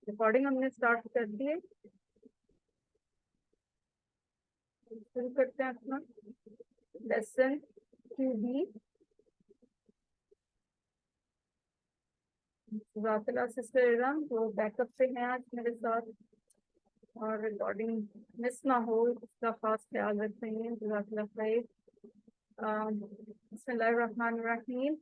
Recording हमने start कर दी है, शुरू करते हैं अपना लेसन 2B। सिस्टर वो बैकअप पे हैं आज मेरे साथ, और रिकॉर्डिंग मिस ना हो इसका खास ख्याल रखेंगे। जज़ाकल्लाह खैर। बिस्मिल्लाहिर्रहमानिर्रहीम।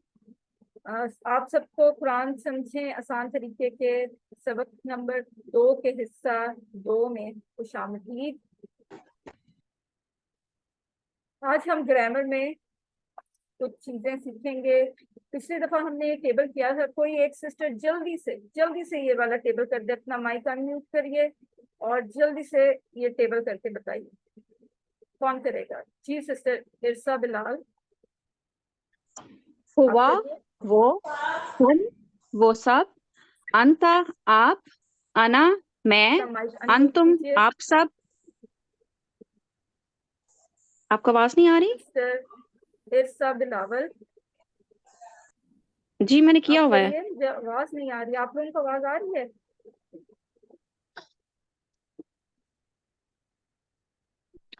आप सबको कुरान समझें आसान तरीके के सबक नंबर 2 के हिस्सा 2 में खुशामदीद। आज हम ग्रामर में कुछ चीजें सीखेंगे। पिछली दफा हमने ये टेबल किया था, कोई एक सिस्टर जल्दी से ये वाला टेबल कर दे, अपना माइक अनम्यूट करिए और जल्दी से ये टेबल करके बताइए। कौन करेगा? जी सिस्टर इरसा बिलाल। हुआ वो, हम वो सब, अंता आप, अना मैं, अंतुम आप सब। आपको आवाज नहीं आ रही? सिस्टर इरसा बिलावल। जी मैंने किया हुआ है। मुझे आवाज नहीं आ रही, आप लोगों को आवाज आ रही है?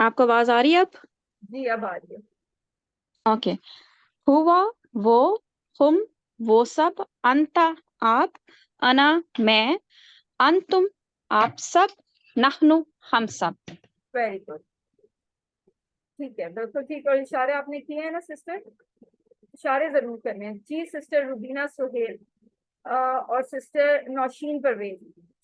आपको आवाज आ रही है अब? जी अब आ रही है। ओके। हुआ वो, हम वो सब, अंता आप, अना मैं, अंतुम आप सब, नहनु हम सब। वेरी गुड, ठीक है, बिल्कुल ठीक। और इशारे आपने किए हैं ना सिस्टर? इशारे जरूर करने हैं। जी सिस्टर रुबीना सुहेल और सिस्टर नौशीन परवेज।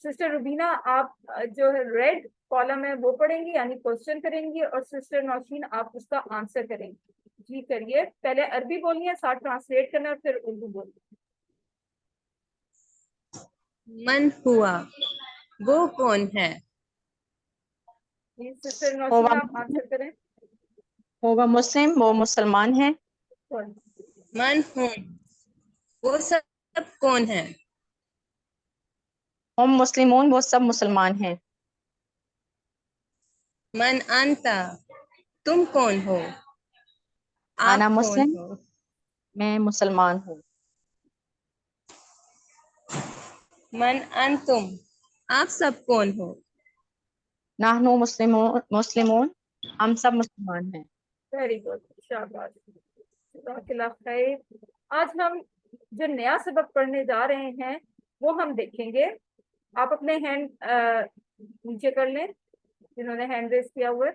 सिस्टर रुबीना आप जो है रेड कॉलम है वो पढ़ेंगी, यानी क्वेश्चन करेंगी, और सिस्टर नौशीन आप उसका आंसर करेंगी। जी करिए, पहले अरबी बोलनी है, साथ ट्रांसलेट करना है, फिर उर्दू बोलनी है। मन हुआ वो कौन है? जी सिस्टर नौशीन आप आंसर करें। होगा मुस्लिम, वो मुसलमान है। मन हूँ वो सब कौन है? हम मुस्लिमून, वो सब मुसलमान हैं। मन अंता तुम कौन हो? आना आप कौन मुस्लिम, हो? मैं मुसलमान हूँ। मन अंतुम आप सब कौन हो? नाहनु मुस्लिमून, मुस्लिमून हम सब मुसलमान हैं। वेरी गुड, शाबाश, जज़ाकल्लाह खैर। आज हम जो नया सबक पढ़ने जा रहे हैं वो हम देखेंगे। आप अपने हैंड नीचे कर लें जिन्होंने हैंड रेस किया हुआ है।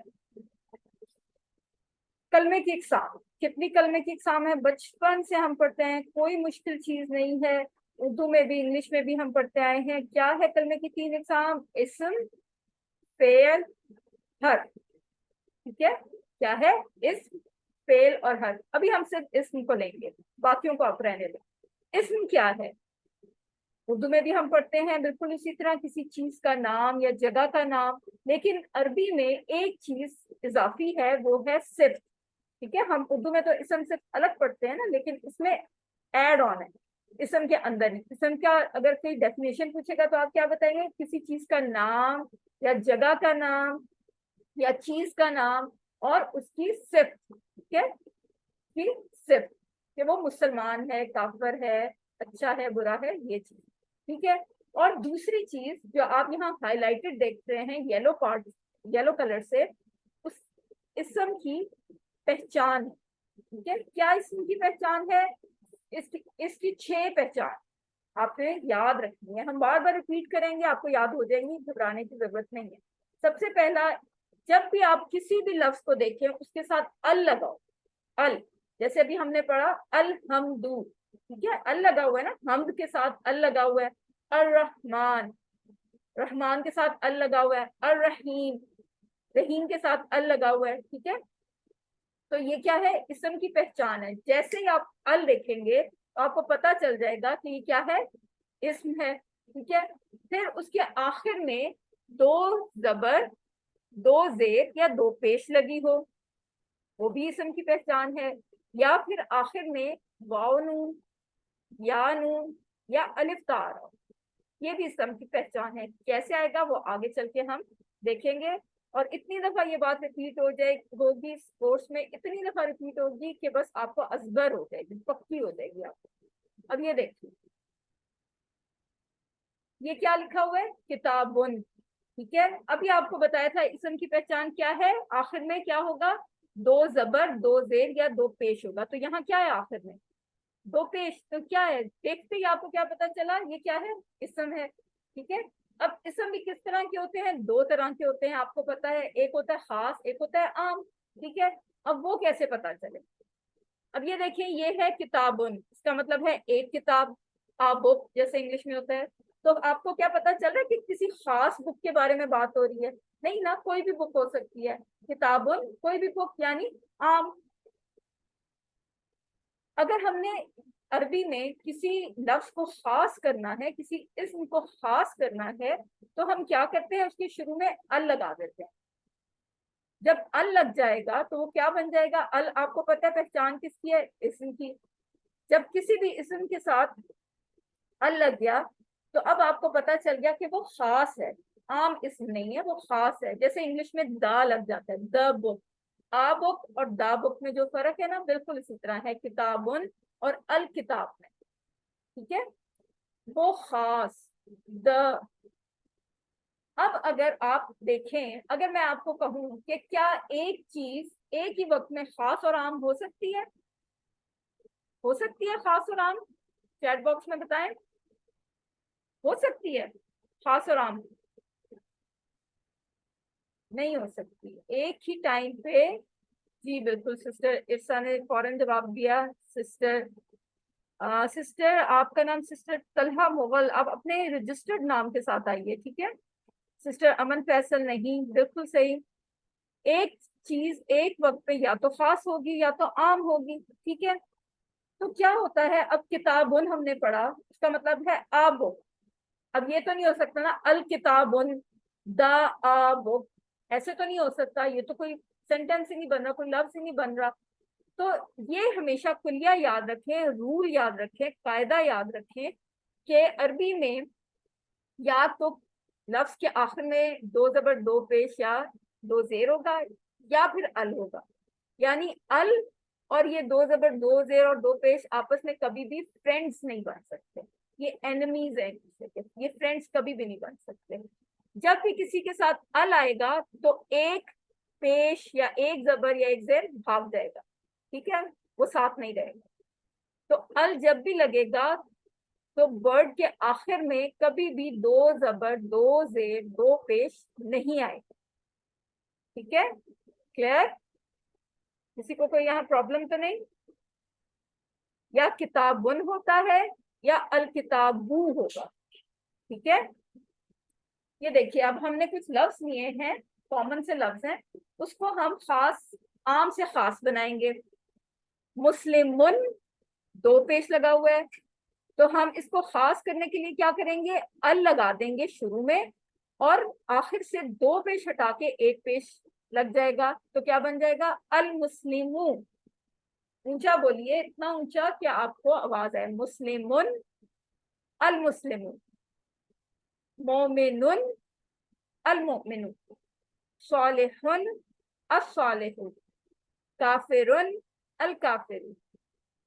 कलमे की इकसाम, कितनी कलमे की इकसाम है? बचपन से हम पढ़ते हैं, कोई मुश्किल चीज नहीं है। उर्दू में भी इंग्लिश में भी हम पढ़ते आए हैं। क्या है कलमे की 3 इकसाम? इस्म, फेल, हर्फ। ठीक है, क्या है? इस्म, फेल और हर्फ। अभी हम सिर्फ इस्म को लेंगे, बाकियों को आप रहने दें। इस्म क्या है? उर्दू में भी हम पढ़ते हैं बिल्कुल इसी तरह, किसी चीज का नाम या जगह का नाम, लेकिन अरबी में एक चीज इजाफी है, वो है सिर्फ। ठीक है, हम उर्दू में तो इसम सिर्फ अलग पढ़ते हैं ना, लेकिन इसमें ऐड ऑन है इसम के अंदर ही। इसम का अगर कोई डेफिनेशन पूछेगा तो आप क्या बताएंगे? किसी चीज का नाम या जगह का नाम या चीज का नाम और उसकी सिफ्त। ठीक है, कि सिफ्त कि वो मुसलमान है, काफिर है, अच्छा है, बुरा है, ये चीज। ठीक है, और दूसरी चीज जो आप यहाँ हाईलाइटेड देख रहे हैं येलो पार्ट, येलो कलर से, उस इसम की पहचान। ठीक है, क्या इसम की पहचान है? इसकी 6 पहचान आपने याद रखनी है। हम बार बार रिपीट करेंगे, आपको याद हो जाएंगी, घबराने की जरूरत नहीं है। सबसे पहला, जब भी आप किसी भी लफ्ज को देखें उसके साथ अल लगाओ। अल, जैसे अभी हमने पढ़ा अल हमदू। ठीक है, अल लगा हुआ है ना, हमद के साथ अल लगा हुआ है। अर रहमान, रहमान के साथ अल लगा हुआ है। अर रहीम, रहीम के साथ अल लगा हुआ है। ठीक है, तो ये क्या है? इसम की पहचान है। जैसे ही आप अल देखेंगे तो आपको पता चल जाएगा कि ये क्या है, इसम है। ठीक है, फिर उसके आखिर में 2 जबर, 2 जेर या 2 पेश लगी हो, वो भी इसम की पहचान है। या फिर आखिर में वाव नून, या नून या अलिफ तार हो, ये भी इसम की पहचान है। कैसे आएगा वो आगे चल के हम देखेंगे। और इतनी दफा ये बात रिपीट हो जाए होगी इस कोर्स में, इतनी दफा रिपीट होगी कि बस आपको अजबर हो जाएगी, पक्की हो जाएगी आपको। अब ये देखिए, ये क्या लिखा हुआ है, किताबुन, ठीक है। अभी आपको बताया था इसम की पहचान क्या है, आखिर में क्या होगा, दो जबर दो जेर या दो पेश होगा। तो यहाँ क्या है आखिर में, दो पेश, तो क्या है, देखते ही आपको क्या पता चला, ये क्या है, इसम है, ठीक है। अब इसम भी किस तरह के होते हैं, दो तरह के होते हैं, आपको पता है, एक होता है खास, एक होता है आम, ठीक है। अब वो कैसे पता चले, अब ये देखिए, ये है किताबुन, इसका मतलब है एक किताब, आ बुक जैसे इंग्लिश में होता है। तो आपको क्या पता चल रहा है कि किसी खास बुक के बारे में बात हो रही है, नहीं ना, कोई भी बुक हो सकती है, किताबुन कोई भी बुक, यानी आम। अगर हमने अरबी में किसी लफ्ज को खास करना है, किसी इस्म को खास करना है, तो हम क्या करते हैं, उसके शुरू में अल लगा देते हैं। जब अल लग जाएगा तो वो क्या बन जाएगा, अल आपको पता है पहचान किसकी है, इस्म की। जब किसी भी इस्म के साथ अल लग गया तो अब आपको पता चल गया कि वो खास है, आम इस्म नहीं है, वो खास है। जैसे इंग्लिश में दा लग जाता है, द बुक, आ बुक और दा बुक में जो फर्क है ना, बिल्कुल इसी तरह है किताबुन और अल किताब में, ठीक है, वो खास, द। अब अगर आप देखें, अगर मैं आपको कहूं कि क्या एक चीज एक ही वक्त में खास और आम हो सकती है, हो सकती है खास और आम, चैट बॉक्स में बताएं, हो सकती है खास और आम, नहीं हो सकती एक ही टाइम पे। जी बिल्कुल, सिस्टर इरसा ने फौरन जवाब दिया। सिस्टर सिस्टर आपका नाम सिस्टर तलहा मुगल, आप अपने रजिस्टर्ड नाम के साथ आइए, ठीक है। सिस्टर अमन फैसल, नहीं, बिल्कुल सही। एक चीज एक वक्त पे या तो खास होगी या तो आम होगी, ठीक है। तो क्या होता है, अब किताबुन हमने पढ़ा, इसका मतलब है आ बुक। अब ये तो नहीं हो सकता ना, अल किताबुन द आ बुक, ऐसे तो नहीं हो सकता, ये तो कोई सेंटेंस ही नहीं बन रहा, कोई लफ्ज ही नहीं बन रहा। तो ये हमेशा कुलिया याद रखें, रूल याद रखें, कायदा याद रखें कि अरबी में या तो लफ्ज के आखिर में दो जबर दो पेश या दो जेर होगा, या फिर अल होगा। यानी अल और ये दो जबर दो जेर और दो पेश आपस में कभी भी फ्रेंड्स नहीं बन सकते, ये एनिमीज है एक दूसरे के, ये फ्रेंड्स कभी भी नहीं बन सकते। जब भी किसी के साथ अल आएगा तो एक पेश या एक जबर या एक जेर भाग जाएगा, ठीक है, वो साथ नहीं रहेगा। तो अल जब भी लगेगा तो वर्ड के आखिर में कभी भी दो जबर दो जेर दो पेश नहीं आएगा, ठीक है, क्लियर। किसी को कोई यहाँ प्रॉब्लम तो नहीं, या किताबुन होता है या अल किताबू होगा, ठीक है। ये देखिए, अब हमने कुछ लफ्ज लिए हैं, कॉमन से लफ्ज हैं, उसको हम खास आम से खास बनाएंगे। मुस्लिमुन दो पेश लगा हुआ है, तो हम इसको खास करने के लिए क्या करेंगे, अल लगा देंगे शुरू में, और आखिर से दो पेश हटा के एक पेश लग जाएगा, तो क्या बन जाएगा, अल मुस्लिमू। ऊंचा बोलिए, इतना ऊंचा कि आपको आवाज आए, मुस्लिमुन, अल मुस्लिमू, मोमिनुन, अल मोमिनू, सालिहुन, अस्सालिहू, काफिरुन, अल काफिरू,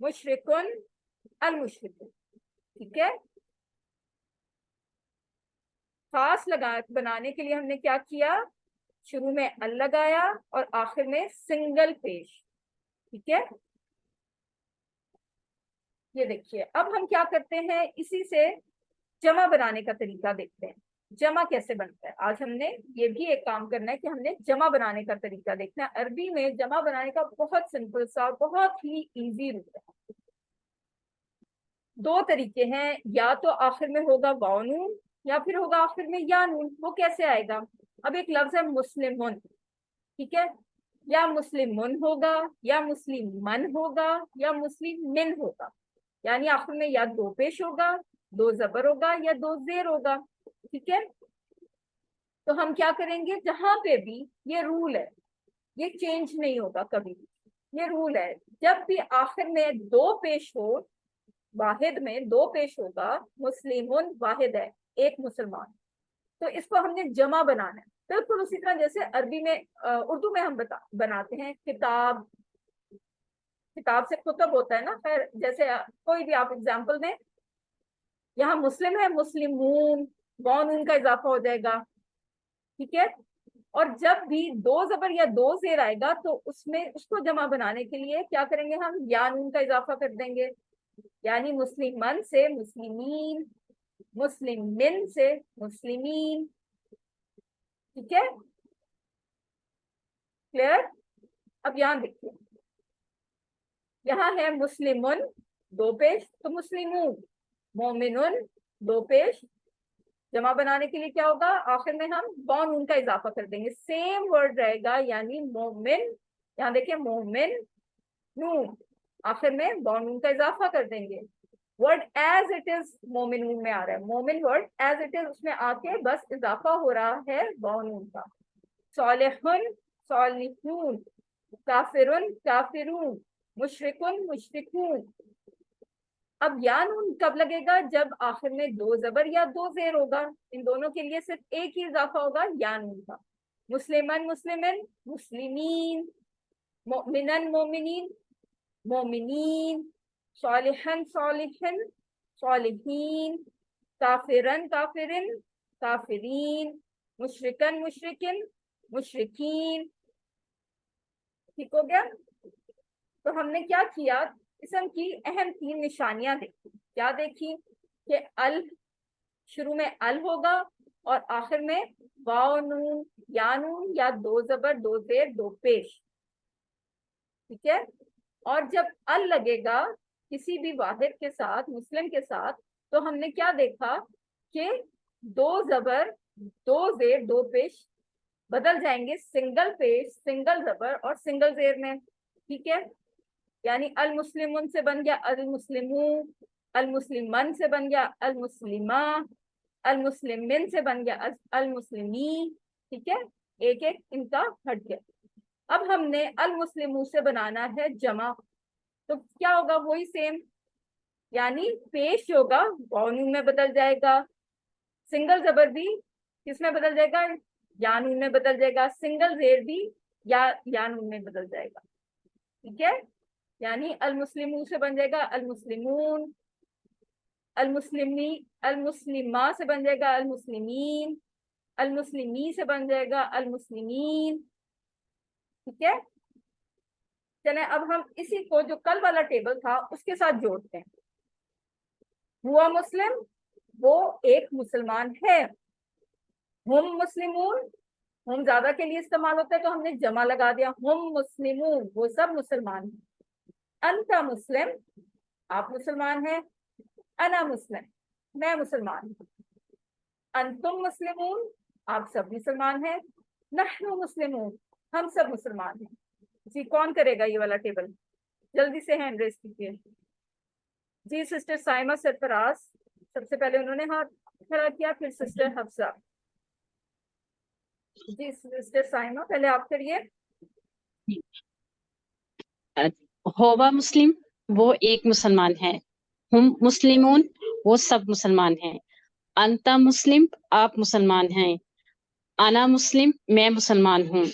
मुशरिकुन, अल मुशरिकू, ठीक है। खास लगा बनाने के लिए हमने क्या किया, शुरू में अल लगाया और आखिर में सिंगल पेश, ठीक है। ये देखिए, अब हम क्या करते हैं, इसी से जमा बनाने का तरीका देखते हैं, जमा कैसे बनता है। आज हमने ये भी एक काम करना है कि हमने जमा बनाने का तरीका देखना है। अरबी में जमा बनाने का बहुत सिंपल सा और बहुत ही इजी रूट है। दो तरीके हैं, या तो आखिर में होगा वाव नून या फिर होगा आखिर में या नून। वो कैसे आएगा, अब एक लफ्ज है मुस्लिमुन, ठीक है, या मुस्लिमुन होगा या मुस्लिमन होगा या मुस्लिमिन होगा, यानी आखिर में या दो पेश होगा, दो जबर होगा या दो जेर होगा, ठीक है। तो हम क्या करेंगे, जहां पे भी ये रूल है, ये चेंज नहीं होगा कभी भी, ये रूल है, जब भी आखिर में दो पेश हो, वाहिद में दो पेश होगा, मुस्लिमुन वाहिद है, एक मुसलमान, तो इसको हमने जमा बनाना है। बिल्कुल उसी तरह जैसे अरबी में उर्दू में हम बनाते हैं किताब, किताब से कुतुब होता है ना। खैर जैसे कोई भी आप एग्जाम्पल दें, यहाँ मुस्लिम है, मुस्लिमून, नून का इजाफा हो जाएगा, ठीक है। और जब भी दो जबर या दो जेर आएगा तो उसमें उसको जमा बनाने के लिए क्या करेंगे, हम या नून का इजाफा कर देंगे। यानी मुस्लिमन से मुस्लिमीन, मुस्लिमिन से मुस्लिमीन, ठीक है, क्लियर। अब यहाँ देखिए, यहाँ है मुस्लिमुन दो पेश तो मुस्लिमून, मोमिनुन दो पेश, जमा बनाने के लिए क्या होगा, आखिर में हम नून का इजाफा कर देंगे, सेम वर्ड रहेगा, यानी मोमिन। यहाँ देखिए मोमिन नून, आखिर में नून का इजाफा कर देंगे। वर्ड एज इट इज मोमिनून में आ रहा है, मोमिन वर्ड एज इट इज उसमें आके बस इजाफा हो रहा है नून का। सालिहुन सालिहून, काफिरुन काफिरून, मुशरिकुन मुशरिकून। अब या नून कब लगेगा, जब आखिर में दो जबर या दो जेर होगा। इन दोनों के लिए सिर्फ एक ही इजाफा होगा या नून का। मुस्लिमन मुस्लिमिन मुस्लिमीन, मोमिनन मोमिनीन मोमिनीन, सालिहन सालिहिन सालिहीन, काफिरन काफिरिन काफिरीन, मुशरिकन मुशरिकिन मुशरिकीन। ठीक हो गया। तो हमने क्या किया, इसम की अहम तीन निशानियां देखी। क्या देखी कि अल, शुरू में अल होगा और आखिर में वाव नून या नून या दो जबर दो जेर दो पेश, ठीक है। और जब अल लगेगा किसी भी वाहिद के साथ, मुस्लिम के साथ, तो हमने क्या देखा कि दो जबर दो जेर दो पेश बदल जाएंगे सिंगल पेश सिंगल जबर और सिंगल जेर में, ठीक है। यानी अल मुस्लिमुन से बन गया अल मुस्लिमू, अल मुस्लिमन से बन गया अल मुस्लिमा, अल मुस्लिमिन से बन गया अल मुस्लिमी, ठीक है। एक एक इनका हट गया। अब हमने अल मुस्लिमू से बनाना है जमा, तो क्या होगा, वही सेम, यानी पेश होगा नून में बदल जाएगा, सिंगल जबर भी किसमें बदल जाएगा, या नून में बदल जाएगा, सिंगल जेर भी या नून में बदल जाएगा, ठीक है। यानी अल मुस्लिमू से बन जाएगा अल मुस्लिमून, अल मुस्लिमी, अल मुस्लिमा से बन जाएगा अल मुस्लिमीन, अल मुस्लिमी से बन जाएगा अल मुस्लिमीन, ठीक है। चले अब हम इसी को जो कल वाला टेबल था उसके साथ जोड़ते हैं। हुआ मुस्लिम, वो एक मुसलमान है। हुम मुस्लिमून, हुम ज्यादा के लिए इस्तेमाल होता है तो हमने जमा लगा दिया, हुम मुस्लिमून, वो सब मुसलमान हैं। अंता मुस्लिम, आप मुसलमान हैं। अना मुस्लिम, मैं मुसलमान हूँ। अंतुम मुस्लिमून, आप सब मुसलमान हैं। नहनु मुस्लिमून, हम सब मुसलमान हैं। जी कौन करेगा ये वाला टेबल, जल्दी से हैंड रेस कीजिए। जी सिस्टर साइमा सरफराज, सबसे पहले उन्होंने हाथ खड़ा किया, फिर सिस्टर हफ्सा। जी सिस्टर साइमा पहले आप करिए। होवा मुस्लिम, वो एक मुसलमान है। हम मुस्लिमून, वो सब मुसलमान हैं। अंता मुस्लिम, आप मुसलमान हैं। अना मुस्लिम, मैं मुसलमान हूँ।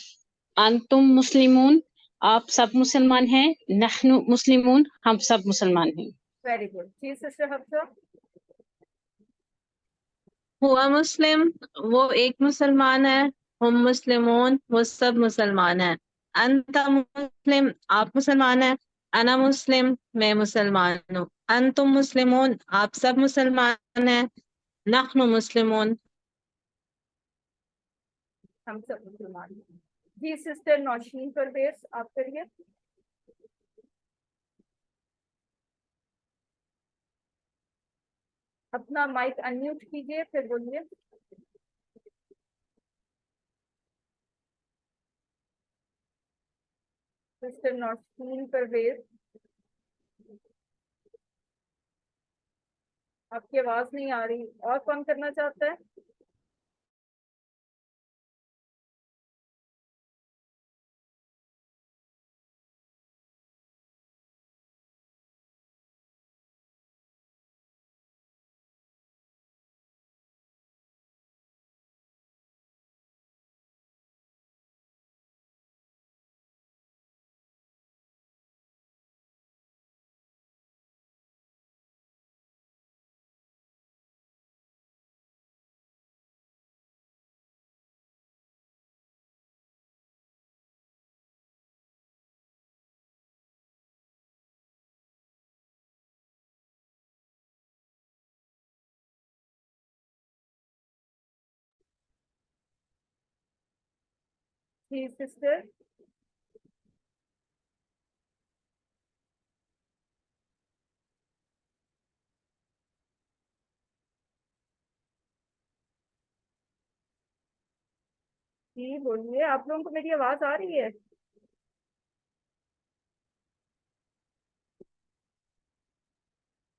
अंतुम मुस्लिमून, आप सब मुसलमान हैं। नहनु मुस्लिमून, हम सब मुसलमान हैं। Very good. जी सिस्टर हफ्सा। हुआ मुस्लिम, वो एक मुसलमान है। हम मुस्लिमून, वो सब मुसलमान हैं। अंता मुस्लिम, आप मुसलमान हैं। अना मुस्लिम, मैं मुसलमान हूँ। अंतुम मुस्लिमून, आप सब मुसलमान हैं। नहनु मुस्लिमून, हम सब मुसलमान हैं। जी सिस्टर नौशीन परवेज आप करिए। अपना माइक अनम्यूट कीजिए फिर बोलिए। सिस्टर नौशीन परवेज, आपकी आवाज नहीं आ रही, और कौन करना चाहता है। जी सिस्टर। जी बोलिए, आप लोगों को मेरी आवाज आ रही है?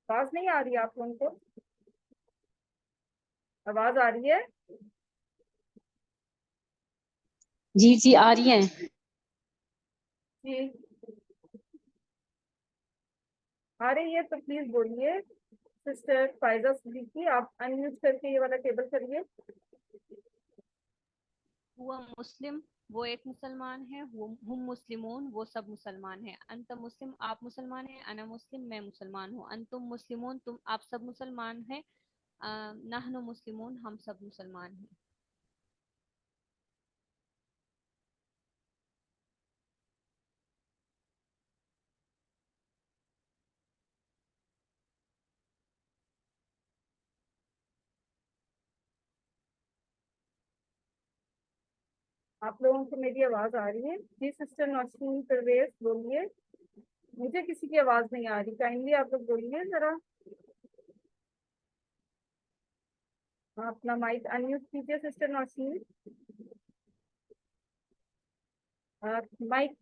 आवाज नहीं आ रही है आप लोगों को? आवाज आ रही है? जी जी आ रही है। जी आ रही है तो प्लीज बोलिए। सिस्टर फायजा सिद्दीकी, आप अनम्यूट करके ये वाला टेबल करिए। हुआ मुस्लिम वो एक मुसलमान है, हुम मुस्लिमून वो सब मुसलमान है, अंत मुस्लिम आप मुसलमान हैं, अना मुस्लिम मैं मुसलमान हूँ, अंतुम मुस्लिमून तुम आप सब मुसलमान हैं, नहनु मुस्लिमून हम सब मुसलमान हैं। आप लोगों को मेरी आवाज आ रही है? जी सिस्टर नौशीन परवेज बोलिए। मुझे किसी की आवाज नहीं आ रही, काइंडली आप लोग बोलिए जरा। आप अपना माइक अनम्यूट कीजिए सिस्टर नौशीन। माइक,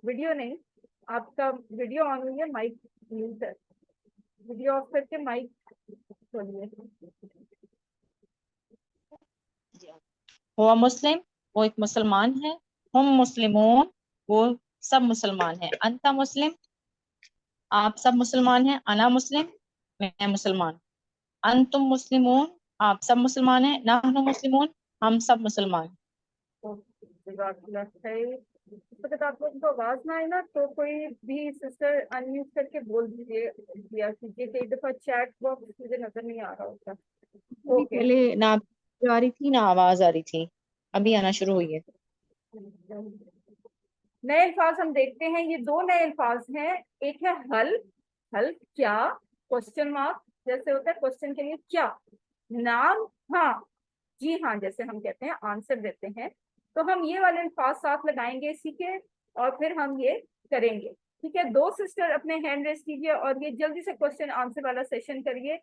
वीडियो नहीं, आपका वीडियो ऑन हुई है, माइक म्यूट है। वीडियो ऑफ करके माइक खोलिए। हुआ मुस्लिम, वो एक मुसलमान है। हम मुस्लिमून, वो सब मुसलमान हैं। अंता मुस्लिम, आप सब मुसलमान हैं। अना मुस्लिम, मैं मुसलमान। अंतुम मुस्लिमून, आप सब मुसलमान हैं। नहनु मुस्लिमून, हम सब मुसलमान। जज़ाकल्लाह खैर। अगर आप लोगों को आवाज ना आए ना तो कोई भी सिस्टर अनम्यूट करके बोल दीजिए, दिया कीजिए। कई दफा चैट बॉक्स मुझे नजर नहीं आ रहा होता। अभी ओके। पहले ना आ रही थी ना आवाज आ रही थी, अभी आना शुरू हुई है। नए अल्फाज हम देखते हैं। ये दो नए अल्फाज हैं। एक है हल, हल क्या, क्वेश्चन मार्क जैसे होता है क्वेश्चन के लिए क्या। नाम, हाँ, जी हाँ जैसे हम कहते हैं, आंसर देते हैं। तो हम ये वाले अल्फाज साथ लगाएंगे इसी के, और फिर हम ये करेंगे। ठीक है, दो सिस्टर अपने हैंड रेस कीजिए और ये जल्दी से क्वेश्चन आंसर वाला सेशन करिए।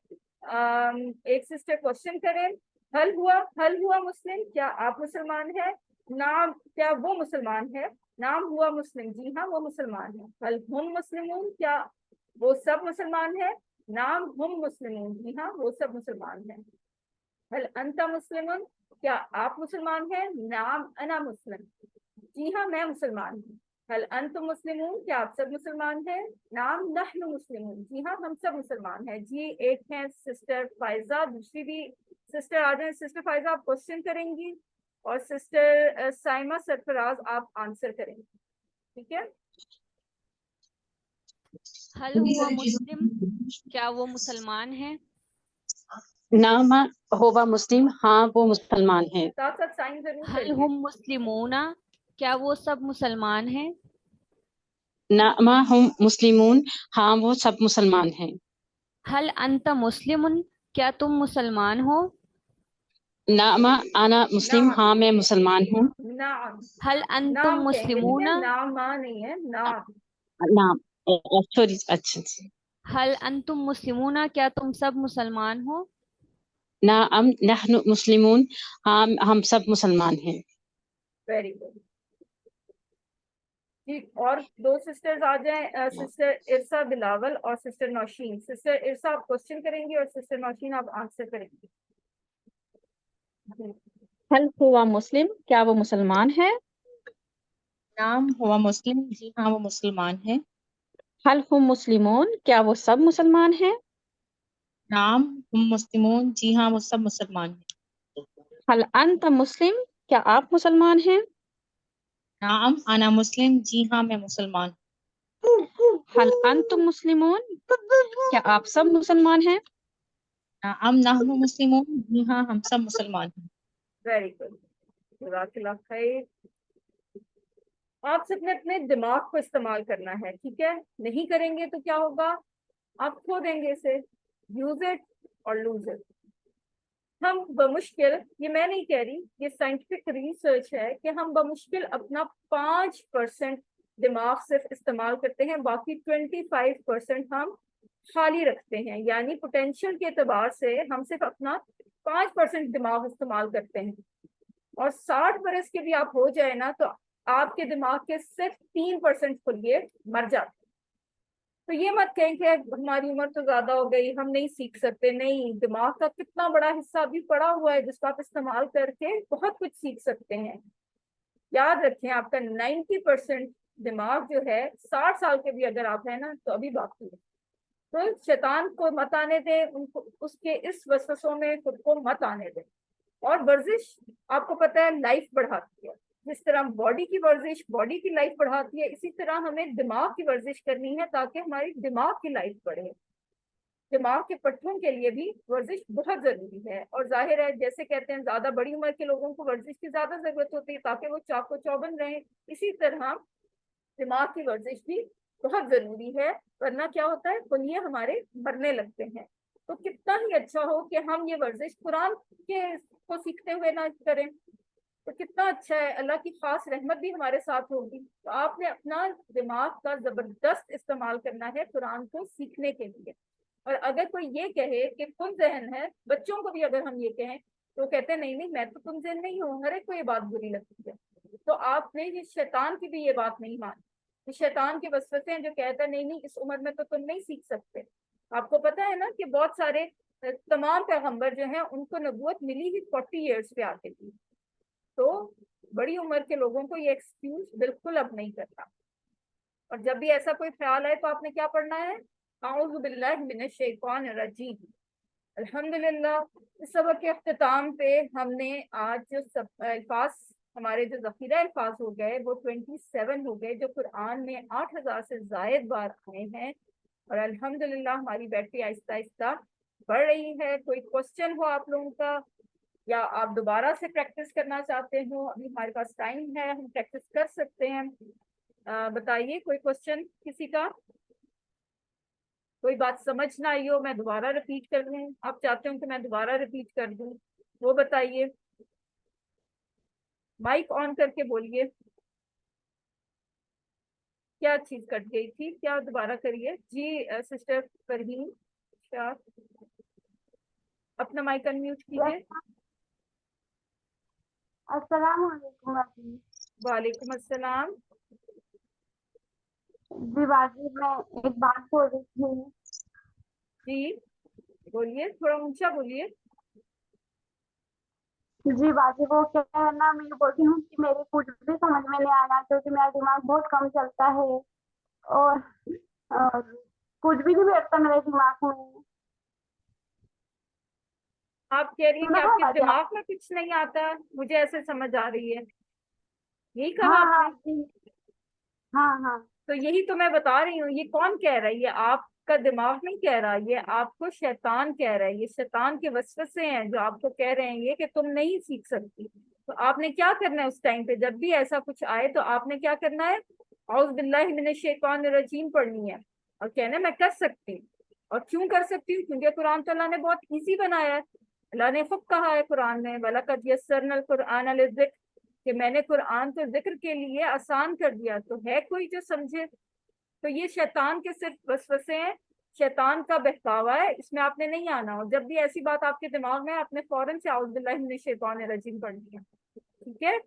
एक सिस्टर क्वेश्चन करें। हल हुआ मुस्लिम, क्या आप मुसलमान हैं? नाम, क्या वो मुसलमान है? नाम हुआ मुस्लिम, जी हाँ वो मुसलमान है। हल हुम मुस्लिमून, क्या वो सब मुसलमान है? नाम हुम मुस्लिमून, जी हाँ वो सब मुसलमान है। हल अंता मुस्लिमन, क्या आप मुसलमान हैं? नाम अना मुस्लिम, जी हाँ मैं मुसलमान हूँ। हल अंतुम मुस्लिमून, क्या आप सब मुसलमान हैं? नाम नहनु मुस्लिमून, जी हाँ हम सब मुसलमान हैं। जी एक है सिस्टर फायजा, दूसरी भी सिस्टर आ जाए। सिस्टर फायजा आप क्वेश्चन करेंगी और सिस्टर साइमा सरफराज आप आंसर करेंगी। ठीक है। हल हुआ मुस्लिम क्या वो मुसलमान है? नाम होवा मुस्लिम, हाँ वो मुसलमान है। साथ साथ साइन जरूर हल करिए। हुम मुस्लिमूना क्या वो सब मुसलमान हैं? नामा हम मुस्लिमून, हाँ वो सब मुसलमान हैं। हल अंत मुस्लिमुन क्या तुम मुसलमान हो? नामा आना मुस्लिम, नाम, हाँ मैं मुसलमान हूँ। नाम, हल अंतुम नाम कहेंगे, ठीक है, मुस्लिमूना नाम नहीं है, नाम। नाम, सॉरी, अच्छा अच्छा। हल अंतुम मुस्लिमूना क्या तुम सब मुसलमान हो? नाम नहनु मुस्लिमून, हाँ हम सब मुसलमान हैं। Very good. ठीक, और दो सिस्टर्स आ जाएं, सिस्टर इरसा बिलावल और सिस्टर नौशीन। सिस्टर इरसा आप क्वेश्चन करेंगी और सिस्टर नौशीन आप आंसर करेंगी। हल हुआ मुस्लिम, क्या वो मुसलमान है? नाम हुआ मुस्लिम, जी हाँ वो मुसलमान है। हल हुम मुस्लिमून, क्या वो सब मुसलमान हैं? नाम हम मुस्लिमून, जी हाँ वो सब मुसलमान हैं। हल अंत मुस्लिम, क्या आप मुसलमान हैं? नाम अना मुस्लिम, जी हाँ मैं मुसलमान हूँ। हल अंतुम मुस्लिमून, क्या आप सब मुसलमान हैं? नाम नहनु मुस्लिमून, जी हाँ हम सब मुसलमान हैं। वेरी गुड, जज़ाकल्लाह खैर। आप सबने अपने दिमाग को इस्तेमाल करना है, ठीक है। नहीं करेंगे तो क्या होगा, आप खो देंगे इसे। यूज इट और लूज इट। हम बमुश्किल, ये मैं नहीं कह रही, ये साइंटिफिक रिसर्च है कि हम बमुश्किल अपना 5% दिमाग सिर्फ इस्तेमाल करते हैं, बाकी 25% हम खाली रखते हैं। यानी पोटेंशियल के एतबार से हम सिर्फ अपना 5% दिमाग इस्तेमाल करते हैं। और 60 बरस के भी आप हो जाए ना तो आपके दिमाग के सिर्फ 3% खुलिए मर जाते। तो ये मत कहें कि हमारी उम्र तो ज्यादा हो गई, हम नहीं सीख सकते। नहीं, दिमाग का कितना बड़ा हिस्सा अभी पड़ा हुआ है जिसको आप इस्तेमाल करके बहुत कुछ सीख सकते हैं। याद रखें, आपका 90% दिमाग जो है, 60 साल के भी अगर आप हैं ना तो अभी बाकी है। तो शैतान को मत आने दें, उनको उसके इस वसवसों में खुद को मत आने दें। और वर्जिश आपको पता है लाइफ बढ़ाती है। जिस तरह बॉडी की वर्जिश बॉडी की लाइफ बढ़ाती है, इसी तरह हमें दिमाग की वर्जिश करनी है ताकि हमारी दिमाग की लाइफ बढ़े। दिमाग के पट्टों के लिए भी वर्जिश बहुत जरूरी है। और जाहिर है, जैसे कहते हैं ज्यादा बड़ी उम्र के लोगों को वर्जिश की ज्यादा जरूरत होती है ताकि वो चाको चौबंद रहें, इसी तरह दिमाग की वर्जिश भी बहुत जरूरी है। वरना क्या होता है, पुलिये हमारे मरने लगते हैं। तो कितना ही अच्छा हो कि हम ये वर्जिश कुरान के को सीखते हुए ना करें, तो कितना अच्छा है, अल्लाह की खास रहमत भी हमारे साथ होगी। तो आपने अपना दिमाग का जबरदस्त इस्तेमाल करना है कुरान को सीखने के लिए। और अगर कोई ये कहे कि कुन जहन है, बच्चों को भी अगर हम ये कहें तो कहते हैं नहीं नहीं मैं तो कुन जहन नहीं हूँ, हर एक को ये बात बुरी लगती है। तो आपने ये शैतान की भी ये बात नहीं मानी। ये शैतान के वसवसे हैं जो कहता है नहीं नहीं इस उम्र में तो तुम नहीं सीख सकते। आपको पता है ना कि बहुत सारे तमाम पैगंबर जो हैं उनको नबूवत मिली ही 40 ईयर्स पे आके थी। तो बड़ी उम्र के लोगों को ये एक्सक्यूज बिल्कुल अब नहीं करना। और जब भी ऐसा कोई ख्याल आए तो आपने क्या पढ़ना है, आऊज़ु बिल्लाहि मिनश शैतानिर रजीम। अल्हम्दुलिल्लाह, इस सबक के अख्तिताम पे हमने आज जो सब अल्फाज, हमारे जो ज़ख़ीरा अल्फाज हो गए वो 27 हो गए, जो कुरान में 8000 से ज़ायद बार आए हैं। और अल्हम्दुलिल्लाह हमारी बैटरी आहिस्ता आहिस्ता बढ़ रही है। कोई क्वेश्चन हो आप लोगों का, या आप दोबारा से प्रैक्टिस करना चाहते हो, अभी हमारे पास टाइम है, हम प्रैक्टिस कर सकते हैं। बताइए, कोई क्वेश्चन किसी का? कोई बात समझ ना आई हो, मैं दोबारा रिपीट कर दूं, आप चाहते हो कि मैं दोबारा रिपीट कर दूं, वो बताइए। माइक ऑन करके बोलिए। क्या चीज कट गई थी, क्या दोबारा करिए जी। सिस्टर फरहीन शाह, अपना माइक अनम्यूट कीजिए। अस्सलाम वालेकुम बाजी। वालेकुम अस्सलाम। जी बाजी, मैं एक बात बोल रही थी। जी बोलिए, थोड़ा ऊंचा बोलिए। जी बाजी, वो क्या है ना, मैं ये बोलती हूँ कि मेरे कुछ भी समझ में नहीं आना क्योंकि मेरा दिमाग बहुत कम चलता है और, और कुछ भी नहीं बैठता मेरे दिमाग में। आप कह रही है कि सुना है आपके बाजी आप? दिमाग में कुछ नहीं आता, मुझे ऐसे समझ आ रही है, यही कहा हाँ आपने? हाँ जी, हाँ हाँ। तो यही तो मैं बता रही हूँ, ये कौन कह रहा है? ये आपका दिमाग नहीं कह रहा, ये आपको शैतान कह रहा है। ये शैतान के वसवसे हैं जो आपको कह रहे हैं ये कि तुम नहीं सीख सकती। तो आपने क्या करना है उस टाइम पे, जब भी ऐसा कुछ आए तो आपने क्या करना है, औज़ बिल्लाहि मिनश शैतानिर रजीम पढ़नी है और कहना है मैं कर सकती हूँ। और क्यों कर सकती हूँ? क्योंकि कुरान तो अल्लाह ने बहुत ईजी बनाया है। अल्लाह ने खुद कहा है कुरान में, वलक़द यस्सरनल कुरआन लिज़िक्र, कि मैंने कुरान को जिक्र के लिए आसान कर दिया। तो है कोई जो समझे? तो ये शैतान के सिर्फ वसवसे हैं, शैतान का बहकावा है, इसमें आपने नहीं आना। हो जब भी ऐसी बात आपके दिमाग में, आपने फौरन से औज़ बिल्लाहि मिनश शैतानिर रजीम पढ़नी है। ठीक है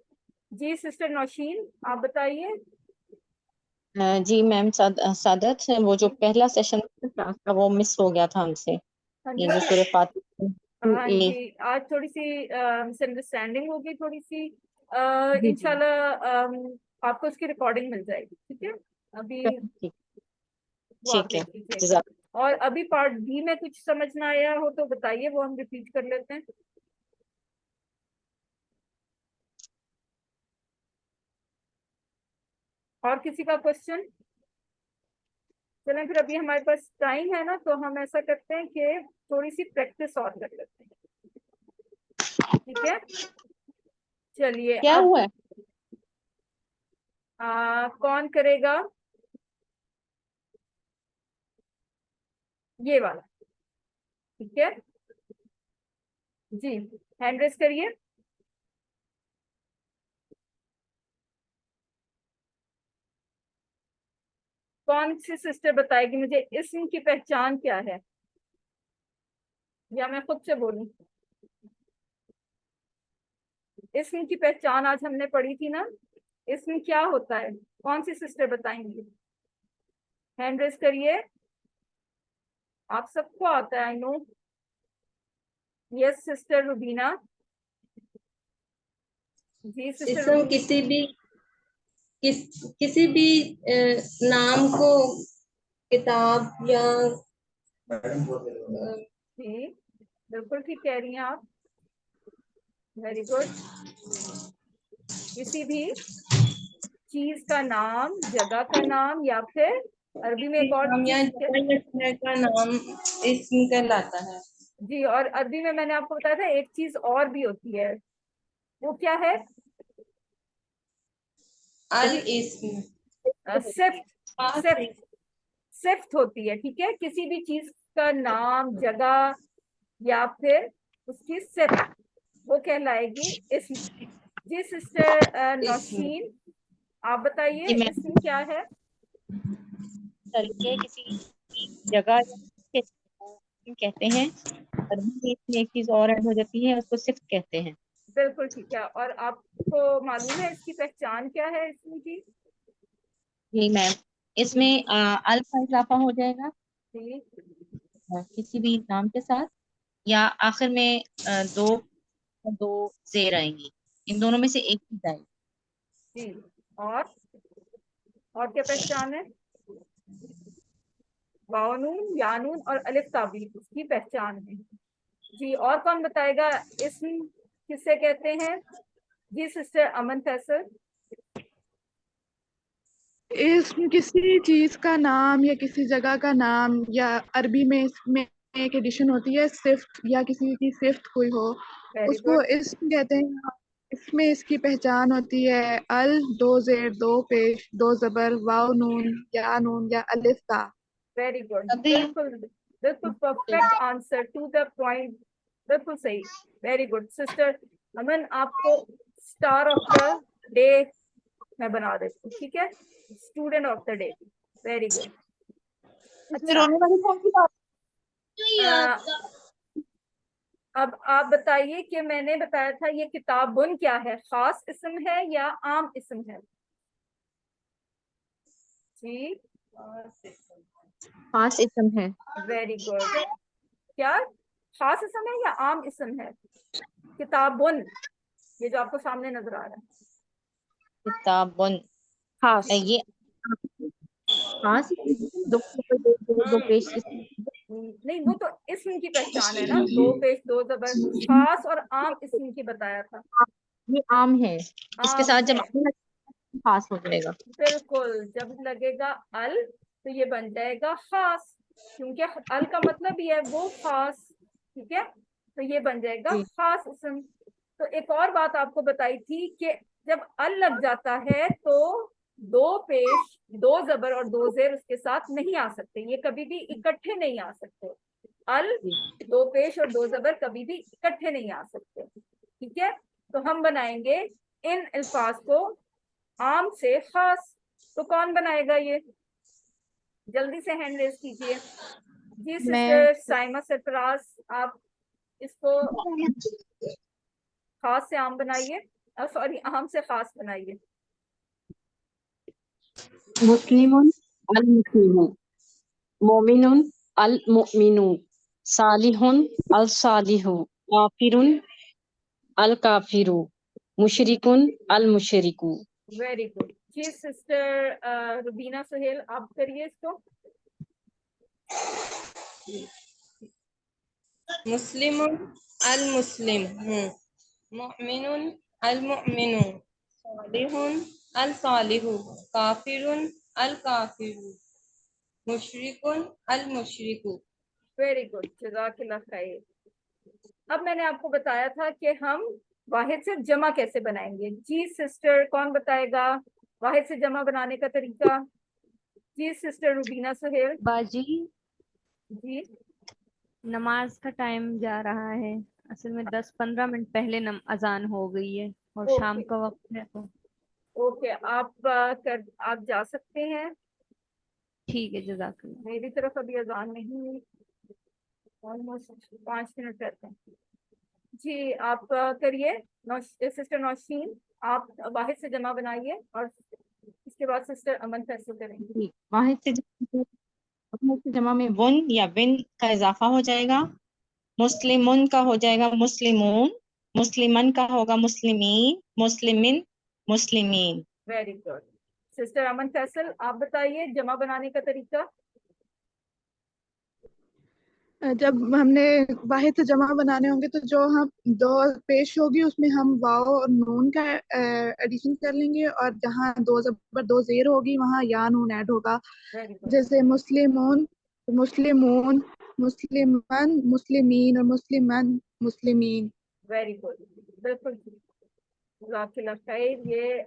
जी। सिस्टर नौशीन, आप बताइए। जी मैम, सादत, वो जो पहला सेशन था वो मिस हो गया था हमसे। हाँ ये जी, जो सूरह फातिहा हाँ 2A। जी, आज थोड़ी सी मिसअंडरस्टैंडिंग होगी थोड़ी सी। जी जी, इंशाल्लाह आपको उसकी रिकॉर्डिंग मिल जाएगी। ठीक है, अभी ठीक, वो आप ठीक है। देख लीजिएगा। जज़ाक। और अभी पार्ट बी में कुछ समझ ना आया हो तो बताइए, वो हम रिपीट कर लेते हैं। और किसी का क्वेश्चन? चलें फिर, अभी हमारे पास टाइम है ना, तो हम ऐसा करते हैं कि थोड़ी सी प्रैक्टिस और कर लेते हैं। ठीक है, चलिए क्या अब हुआ है? कौन करेगा ये वाला? ठीक है जी, हैंड रेस करिए। कौन सी सिस्टर बताएगी मुझे इसम की पहचान क्या है, या मैं खुद से बोलूं? इसम की पहचान आज हमने पढ़ी थी ना, इसम क्या होता है, कौन सी सिस्टर बताएंगी? हैंड रेस करिए। आप सबको आता है, I know. Yes sister Rubina. जी सिस्टर इसम किसी भी नाम को किताब या जी बिल्कुल ठीक कह रही हैं आप, वेरी गुड। किसी भी चीज का नाम, जगह का नाम, या फिर अरबी में एक और नाम या चीज जगह या शहर का नाम इसम कहलाता है। जी, और अरबी में मैंने आपको बताया था एक चीज और भी होती है, वो क्या है? अल इसम सिफ्त, सिफ्त, सिफ्त होती है, ठीक है। किसी भी चीज का नाम, जगह, या फिर उसकी सिफ्त, वो कहलाएगी इसम। जी सिस्टर नौशीन, आप बताइए जी मैं इसम क्या है? चलिए किसी जगह या के इसम कहते हैं, अरबी में इसमें एक चीज और ऐड हो जाती है, उसको सिफ्त कहते हैं। बिल्कुल ठीक है। और आपको मालूम है इसकी पहचान क्या है इसम की? जी मैम, इसमें अल का इजाफा हो जाएगा जी किसी भी नाम के साथ, या आखिर में दो जेर आएंगी, इन दोनों में से एक चीज आएगी। जी, और क्या पहचान है? वाओनून, यानून और अलिफ ताबी इसकी पहचान है। जी, और कौन बताएगा इसम किसे कहते हैं? जी सिस्टर अमन फैसल। इसम किसी चीज का नाम या किसी जगह का नाम, या अरबी में इसमें एक एडिशन होती है सिफ्त, या किसी की सिफ्त कोई हो, वेरी उसको गुड, इसम कहते हैं। इसमें इसकी पहचान होती है अल, दो जेर, दो पेश, दो जबर, वाव नून, या नून या अलिफ ता। वेरी गुड, अभी बिल्कुल बिल्कुल perfect answer, to the point, बिल्कुल सही। वेरी गुड सिस्टर अमन, आपको स्टार ऑफ द डे मैं बना देती हूँ, ठीक है, student of the day. Very good. अच्छा, रोने वाली कौन सी बात? अब आप बताइए कि मैंने बताया था ये किताबुन क्या है, खास इस्म है या आम इस्म है? जी खास इस्म है। Very good. क्या खास इस्म है या आम इस्म है? किताबुन, ये जो आपको सामने नजर आ रहा है। किताबुन खास। ये खास दो पेश नहीं, वो तो इस्म की पहचान है ना, दो पेश दो जबर। खास और आम इस्म की बताया था। ये आम है, इसके आम साथ जब है, खास हो जाएगा। बिल्कुल। जब लगेगा अल तो ये बन जाएगा खास, क्योंकि अल का मतलब ही है वो खास, ठीक है। तो ये बन जाएगा जी खास इस्म। तो एक और बात आपको बताई थी कि जब अल लग जाता है तो दो पेश, दो जबर और दो जेर उसके साथ नहीं आ सकते, ये कभी भी इकट्ठे नहीं आ सकते। अल, दो पेश और दो जबर कभी भी इकट्ठे नहीं आ सकते, ठीक है। तो हम बनाएंगे इन अल्फाज को आम से खास। तो कौन बनाएगा ये? जल्दी से हैंड रेज कीजिए। जी मैं सिस्टर साइमा सरफराज, आप इसको खास से आम बनाइए, सॉरी आम से खास बनाइए। मुस्लिमुन अल मुस्लिमू, मोमिनुन अल मुमिनू, सालिहुन अल सालिहू, काफिरुन अल काफिरू, मुशरिकुन अल मुशरिकू। Very good. जी सिस्टर रुबीना सुहेल, आप करिए इसको। मुस्लिमुन अल मुस्लिम, मुमिनुन अल मुमिनु, सालिहुन अल सालिहु, काफिरुन अल काफिरु, मुशरिकुन अल मुशरिकु। वेरी गुड, जज़ाकिल्लाह खैर। अब मैंने आपको बताया था कि हम वाहिद से जमा कैसे बनाएंगे। जी सिस्टर कौन बताएगा वाहिद से जमा बनाने का तरीका? जी सिस्टर रुबीना सुहेल। बाजी, जी नमाज का टाइम जा रहा है। असल में 10-15 मिनट पहले अजान हो गई है और ओके। शाम का वक्त है, तो ओके, आप जा सकते हैं। ठीक है, जज़ाकल्लाह। मेरी तरफ अभी अजान नहीं हुई, ऑलमोस्ट 5 मिनट रहते हैं। जी, आप करिए। सिस्टर नौशीन, आप वाहिद से जमा बनाइए और इसके बाद सिस्टर अमन फैसल करेंगे। जी, वाहिद से जमा में वन या विन का इजाफा हो जाएगा। मुस्लिमुन का हो जाएगा मुस्लिमून, मुस्लिमन का होगा मुस्लिमीन, मुस्लिमिन, मुस्लिमीन। Very good. Sister Aman Faisal, आप बताइए जमा बनाने का तरीका। जब हमने वाहिद से जमा बनाने होंगे तो जो हम दो पेश होगी उसमें हम वाव और नून का एडिशन कर लेंगे, और जहाँ दो जबर दो जेर होगी वहाँ या नून ऐड होगा। Very good. जैसे मुस्लिमून, मुस्लिमून, मुस्लिमन, मुस्लिमीन और मुस्लिमन, मुस्लिमीन। वेरी गुड, बिल्कुल ठीक। जज़ाकल्लाह खैर। ये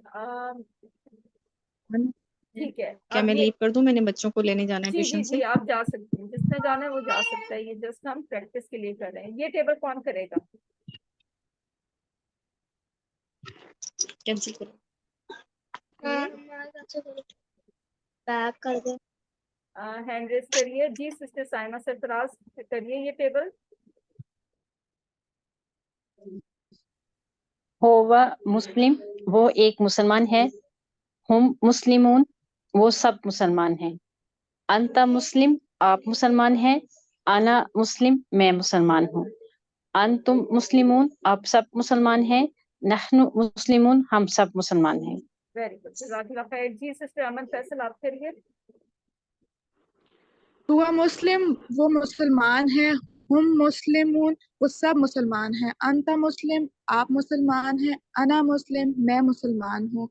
ठीक है। क्या अब मैं ये लीव कर दूं? मैंने बच्चों को लेने जाना है जी जी ट्यूशन जी, से। आप जा सकते हैं, जिसने जाना है वो जा सकता है। ये जस्ट हम प्रैक्टिस के लिए कर रहे हैं। ये टेबल कौन करेगा? कैंसिल करो। बैक कर दे। हैंड रेस करिए जी। सिस्टर साइमा सरफराज, करिए ये टेबल। होवा मुस्लिम, वो एक मुसलमान है। हम मुस्लिमून, वो सब मुसलमान हैं। अंता मुस्लिम, आप मुसलमान हैं। आना मुस्लिम, मैं मुसलमान हूँ। अंतुम मुस्लिमून, आप सब मुसलमान हैं। नहनु मुस्लिमून, हम सब मुसलमान हैं। वेरी गुड, जज़ाकल्लाह खैर जी। सिस्टर अमन फैसल, आप करिए। हुआ मुस्लिम, वो मुसलमान है। हम मुस्लिमून, वो सब मुसलमान हैं। अंता मुस्लिम, आप मुसलमान हैं। अना मुस्लिम, मैं मुसलमान हूँ।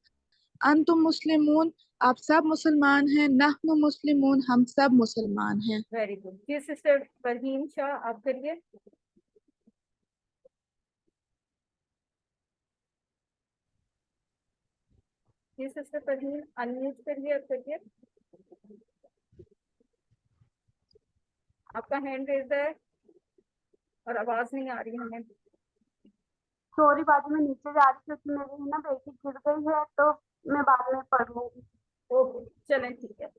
अंतुम मुस्लिमून, आप सब मुसलमान हैं। नहनु मुस्लिमून, हम सब मुसलमान हैं। वेरी गुड जी। सिस्टर फरहीन शाह, आप करिए। जी सिस्टर फरहीन, अनम्यूट करिए और करिए। आपका हैंड रेज है और आवाज नहीं आ रही है हमें। सॉरी बाजी, मैं नीचे जा रही थी क्योंकि मेरी ना बेटी गिर गई है, तो मैं बाद में पढ़ लूंगी। ओके, चलें ठीक है।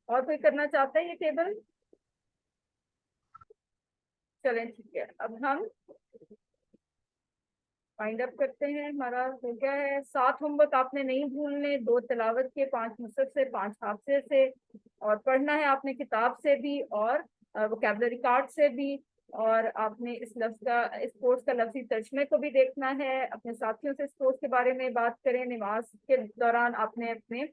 और कोई करना चाहता है ये टेबल? चलें ठीक है। अब हम फाइंड अप करते हैं। हमारा हो गया है 7 होमवर्क। आपने नहीं भूलने, 2 तिलावत के, 5 मुसहफ से, 5 हाफजे से, और पढ़ना है आपने किताब से भी और वोकैबुलरी कार्ड से भी। और आपने इस लफ्ज का, इस कोर्स का लफ्जी तर्जमे को भी देखना है। अपने साथियों से इस कोर्स के बारे में बात करें। नमाज के दौरान आपने अपने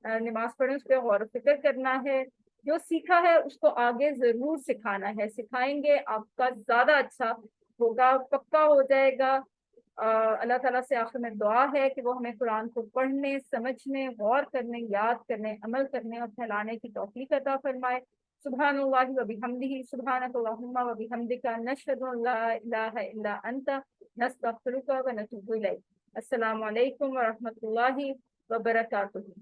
नमाज पढ़े उस पर गौर फिक्र करना है। जो सीखा है उसको आगे जरूर सिखाना है। सिखाएंगे आपका ज्यादा अच्छा होगा, पक्का हो जाएगा। अल्लाह ताला से आखिर में दुआ है कि वो हमें कुरान को पढ़ने, समझने, गौर करने, याद करने, अमल करने और फैलाने की तौफीक अता फरमाए। सुब्हानल्लाहि व बिहम्दिही, सुब्हानकल्लाहुम्मा व बिहम्दिका, नशहदु अल्ला इलाहा इल्ला अंता, नस्तगफिरुका व नतूबु इलैक। अस्सलामु अलैकुम व रहमतुल्लाहि व बरकातुहू।